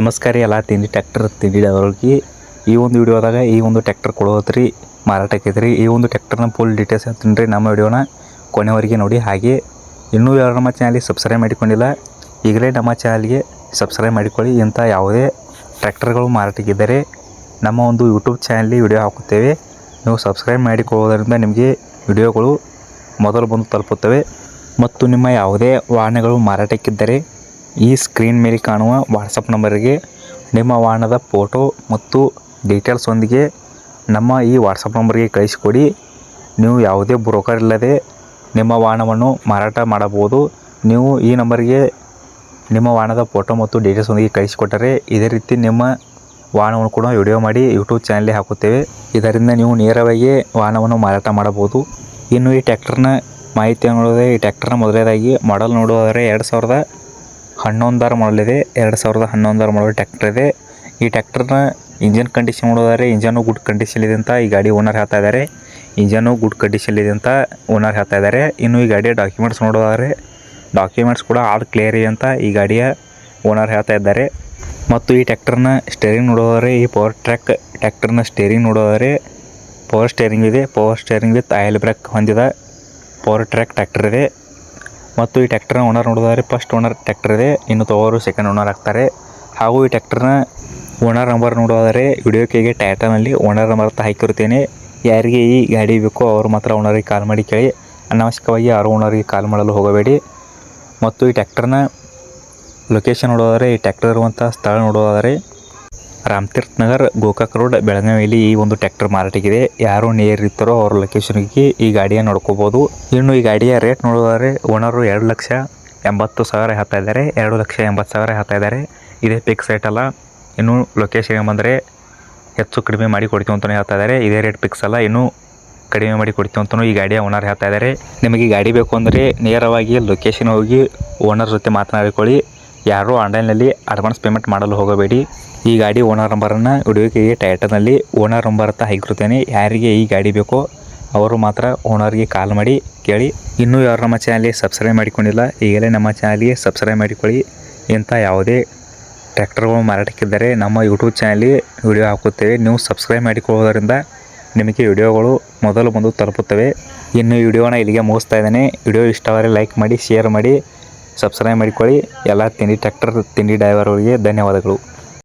ನಮಸ್ಕಾರ ಎಲ್ಲ ತಿಂಡಿ ಅವ್ರಿಗೆ ಈ ಒಂದು ವಿಡಿಯೋದಾಗ ಈ ಒಂದು ಟ್ರ್ಯಾಕ್ಟರ್ ಕೊಡೋತ್ರಿ ಮಾರಾಟಕ್ಕೆ ಈ ಒಂದು ಟ್ರ್ಯಾಕ್ಟರ್ನ ಫುಲ್ ಡೀಟೇಲ್ಸ್ ಹೇಳ್ತೀನಿ ರೀ. ನಮ್ಮ ವಿಡಿಯೋನ ಕೊನೆವರೆಗೆ ನೋಡಿ. ಹಾಗೆ ಇನ್ನೂ ಯಾರು ನಮ್ಮ ಚಾನಲ್ಗೆ ಸಬ್ಸ್ಕ್ರೈಬ್ ಮಾಡಿಕೊಂಡಿಲ್ಲ ಈಗಲೇ ನಮ್ಮ ಚಾನಲ್ಗೆ ಸಬ್ಸ್ಕ್ರೈಬ್ ಮಾಡಿಕೊಳ್ಳಿ. ಇಂಥ ಯಾವುದೇ ಟ್ರ್ಯಾಕ್ಟರ್ಗಳು ಮಾರಾಟಕ್ಕಿದ್ದರೆ ನಮ್ಮ ಒಂದು ಯೂಟ್ಯೂಬ್ ಚಾನಲ್ಗೆ ವಿಡಿಯೋ ಹಾಕುತ್ತೇವೆ. ನೀವು ಸಬ್ಸ್ಕ್ರೈಬ್ ಮಾಡಿಕೊಳ್ಳೋದರಿಂದ ನಿಮಗೆ ವಿಡಿಯೋಗಳು ಮೊದಲು ಬಂದು ತಲುಪುತ್ತವೆ. ಮತ್ತು ನಿಮ್ಮ ಯಾವುದೇ ವಾಹನಗಳು ಮಾರಾಟಕ್ಕಿದ್ದರೆ ಈ ಸ್ಕ್ರೀನ್ ಮೇಲೆ ಕಾಣುವ ವಾಟ್ಸಪ್ ನಂಬರಿಗೆ ನಿಮ್ಮ ವಾಹನದ ಫೋಟೋ ಮತ್ತು ಡೀಟೇಲ್ಸ್ ಒಂದಿಗೆ ನಮ್ಮ ಈ ವಾಟ್ಸಪ್ ನಂಬರ್ಗೆ ಕಳಿಸಿಕೊಡಿ. ನೀವು ಯಾವುದೇ ಬ್ರೋಕರ್ ಇಲ್ಲದೆ ನಿಮ್ಮ ವಾಹನವನ್ನು ಮಾರಾಟ ಮಾಡಬಹುದು. ನೀವು ಈ ನಂಬರ್ಗೆ ನಿಮ್ಮ ವಾಹನದ ಫೋಟೋ ಮತ್ತು ಡೀಟೇಲ್ಸ್ ಒಂದಿಗೆ ಕಳಿಸಿಕೊಟ್ಟರೆ ಇದೇ ರೀತಿ ನಿಮ್ಮ ವಾಹನವನ್ನು ಕೂಡ ವಿಡಿಯೋ ಮಾಡಿ ಯೂಟ್ಯೂಬ್ ಚಾನಲ್ಗೆ ಹಾಕುತ್ತೇವೆ. ಇದರಿಂದ ನೀವು ನೇರವಾಗಿ ವಾಹನವನ್ನು ಮಾರಾಟ ಮಾಡಬಹುದು. ಇನ್ನು ಈ ಟ್ರ್ಯಾಕ್ಟರ್ನ ಮಾಹಿತಿಯನ್ನು ನೋಡಿದರೆ ಈ ಟ್ರ್ಯಾಕ್ಟರ್ನ ಮೊದಲನೇದಾಗಿ ಮಾಡಲ್ ನೋಡುವುದಾದರೆ 2011 ಮಾಡಲ್ ಇದೆ. 2011 ಮಾಡಲ್ ಟ್ರ್ಯಾಕ್ಟರ್ ಇದೆ. ಈ ಟ್ರ್ಯಾಕ್ಟರ್ನ ಇಂಜನ್ ಕಂಡೀಷನ್ ನೋಡೋದಾದರೆ ಇಂಜನ್ನು ಗುಡ್ ಕಂಡೀಷನ್ ಇದೆ ಅಂತ ಈ ಗಾಡಿ ಓನರ್ ಹೇಳ್ತಾ ಇದ್ದಾರೆ. ಇಂಜನ್ನು ಗುಡ್ ಕಂಡೀಷನ್ ಇದೆ ಅಂತ ಓನರ್ ಹೇಳ್ತಾ ಇದ್ದಾರೆ. ಇನ್ನು ಈ ಗಾಡಿಯ ಡಾಕ್ಯುಮೆಂಟ್ಸ್ ನೋಡೋದಾದರೆ ಡಾಕ್ಯುಮೆಂಟ್ಸ್ ಕೂಡ ಆಲ್ ಕ್ಲಿಯರ್ ಇದೆ ಅಂತ ಈ ಗಾಡಿಯ ಓನರ್ ಹೇಳ್ತಾ ಇದ್ದಾರೆ. ಮತ್ತು ಈ ಟ್ರ್ಯಾಕ್ಟರ್ನ ಸ್ಟೇರಿಂಗ್ ನೋಡೋದಾದರೆ ಈ ಪವರ್ ಟ್ರ್ಯಾಕ್ ಟ್ರ್ಯಾಕ್ಟರ್ನ ಸ್ಟೇರಿಂಗ್ ನೋಡೋದಾದರೆ ಪವರ್ ಸ್ಟೇರಿಂಗ್ ಇದೆ. Power steering with oil brake ಹೊಂದಿದ ಪವರ್ ಟ್ರ್ಯಾಕ್ ಟ್ರ್ಯಾಕ್ಟರ್ ಇದೆ. ಮತ್ತು ಈ ಟ್ರ್ಯಾಕ್ಟರ್ನ ಓನರ್ ನೋಡೋದಾದರೆ ಫಸ್ಟ್ ಓನರ್ ಟ್ರ್ಯಾಕ್ಟರ್ ಇದೆ. ಇನ್ನು ತಗೋರು ಸೆಕೆಂಡ್ ಓನರ್ ಆಗ್ತಾರೆ. ಹಾಗೂ ಈ ಟ್ರ್ಯಾಕ್ಟರ್ನ ಓನರ್ ನಂಬರ್ ನೋಡೋದಾದರೆ ವಿಡಿಯೋ ಕೆಳಗೆ ಟೈಟಲ್ನಲ್ಲಿ ಓನರ್ ನಂಬರ್ ಅಂತ ಹಾಕಿರುತ್ತೇನೆ. ಯಾರಿಗೆ ಈ ಗಾಡಿ ಬೇಕೋ ಅವರು ಮಾತ್ರ ಓನರಿಗೆ ಕಾಲ್ ಮಾಡಿ ಕೇಳಿ. ಅನಾವಶ್ಯಕವಾಗಿ ಯಾರು ಓನರಿಗೆ ಕಾಲ್ ಮಾಡಲು ಹೋಗಬೇಡಿ. ಮತ್ತು ಈ ಟ್ರ್ಯಾಕ್ಟರ್ನ ಲೊಕೇಶನ್ ನೋಡೋದಾದರೆ ಈ ಟ್ರ್ಯಾಕ್ಟರ್ ಇರುವಂಥ ಸ್ಥಳ ನೋಡೋದಾದರೆ ರಾಮತೀರ್ಥ ನಗರ್ ಗೋಕಾಕ್ ರೋಡ್ ಬೆಳಗಾವಿಯಲ್ಲಿ ಈ ಒಂದು ಟ್ರ್ಯಾಕ್ಟರ್ ಮಾರಾಟಕ್ಕಿದೆ. ಯಾರು ನಿಯರ್ ಇರ್ತಾರೋ ಅವ್ರ ಲೊಕೇಶನ್ಗೆ ಈ ಗಾಡಿಯನ್ನು ನೋಡ್ಕೋಬೋದು. ಇನ್ನು ಈ ಗಾಡಿಯ ರೇಟ್ ನೋಡೋದಾದರೆ ಓನರು 2,80,000 ಹೇಳ್ತಾ ಇದ್ದಾರೆ. 2,80,000 ಹೇಳ್ತಾ ಇದ್ದಾರೆ. ಇದೇ ಫಿಕ್ಸ್ ರೇಟ್ ಅಲ್ಲ. ಇನ್ನು ಲೊಕೇಶನ್ಗೆ ಬಂದರೆ ಹೆಚ್ಚು ಕಡಿಮೆ ಮಾಡಿ ಕೊಡ್ತೀವಿ ಅಂತಲೇ ಹೇಳ್ತಾ ಇದ್ದಾರೆ. ಇದೇ ರೇಟ್ ಫಿಕ್ಸ್ ಅಲ್ಲ, ಇನ್ನೂ ಕಡಿಮೆ ಮಾಡಿ ಕೊಡ್ತೀವಿ ಅಂತಲೂ ಈ ಗಾಡಿಯ ಓನರ್ ಹೇಳ್ತಾ ಇದ್ದಾರೆ. ನಿಮಗೆ ಗಾಡಿ ಬೇಕು ಅಂದರೆ ನೇರವಾಗಿ ಲೊಕೇಶನ್ ಹೋಗಿ ಓನರ್ ಜೊತೆ ಮಾತನಾಡಿಕೊಳ್ಳಿ. ಯಾರೂ ಆನ್ಲೈನಲ್ಲಿ ಅಡ್ವಾನ್ಸ್ ಪೇಮೆಂಟ್ ಮಾಡಲು ಹೋಗಬೇಡಿ. ಈ ಗಾಡಿ ಓನರ್ ನಂಬರನ್ನು ವಿಡಿಯೋಗೆ ಟೈಟಲ್ನಲ್ಲಿ ಓನರ್ ನಂಬರ್ ಅಂತ ಹಾಕಿರುತ್ತೇನೆ. ಯಾರಿಗೆ ಈ ಗಾಡಿ ಬೇಕೋ ಅವರು ಮಾತ್ರ ಓನರ್ಗೆ ಕಾಲ್ ಮಾಡಿ ಕೇಳಿ. ಇನ್ನೂ ಯಾರು ನಮ್ಮ ಚಾನಲ್ಗೆ ಸಬ್ಸ್ಕ್ರೈಬ್ ಮಾಡಿಕೊಂಡಿಲ್ಲ ಈಗಲೇ ನಮ್ಮ ಚಾನಲ್ಗೆ ಸಬ್ಸ್ಕ್ರೈಬ್ ಮಾಡಿಕೊಳ್ಳಿ. ಇಂಥ ಯಾವುದೇ ಟ್ರ್ಯಾಕ್ಟರ್ಗಳು ಮಾರಾಟಕ್ಕಿದ್ದರೆ ನಮ್ಮ ಯೂಟ್ಯೂಬ್ ಚಾನಲ್ಗೆ ವಿಡಿಯೋ ಹಾಕುತ್ತೇವೆ. ನೀವು ಸಬ್ಸ್ಕ್ರೈಬ್ ಮಾಡಿಕೊಳ್ಳೋದರಿಂದ ನಿಮಗೆ ವಿಡಿಯೋಗಳು ಮೊದಲು ಬಂದು ತಲುಪುತ್ತವೆ. ಇನ್ನು ಈ ವಿಡಿಯೋನ ಇಲ್ಲಿಗೆ ಮುಗಿಸ್ತಾ ಇದ್ದೇನೆ. ವಿಡಿಯೋ ಇಷ್ಟವಾದರೆ ಲೈಕ್ ಮಾಡಿ, ಶೇರ್ ಮಾಡಿ, ಸಬ್ಸ್ಕ್ರೈಬ್ ಮಾಡಿಕೊಳ್ಳಿ. ಎಲ್ಲ ತಿಂಡಿ ಟ್ರ್ಯಾಕ್ಟರ್ ತಿಂಡಿ ಡ್ರೈವರ್ಗಳಿಗೆ ಧನ್ಯವಾದಗಳು.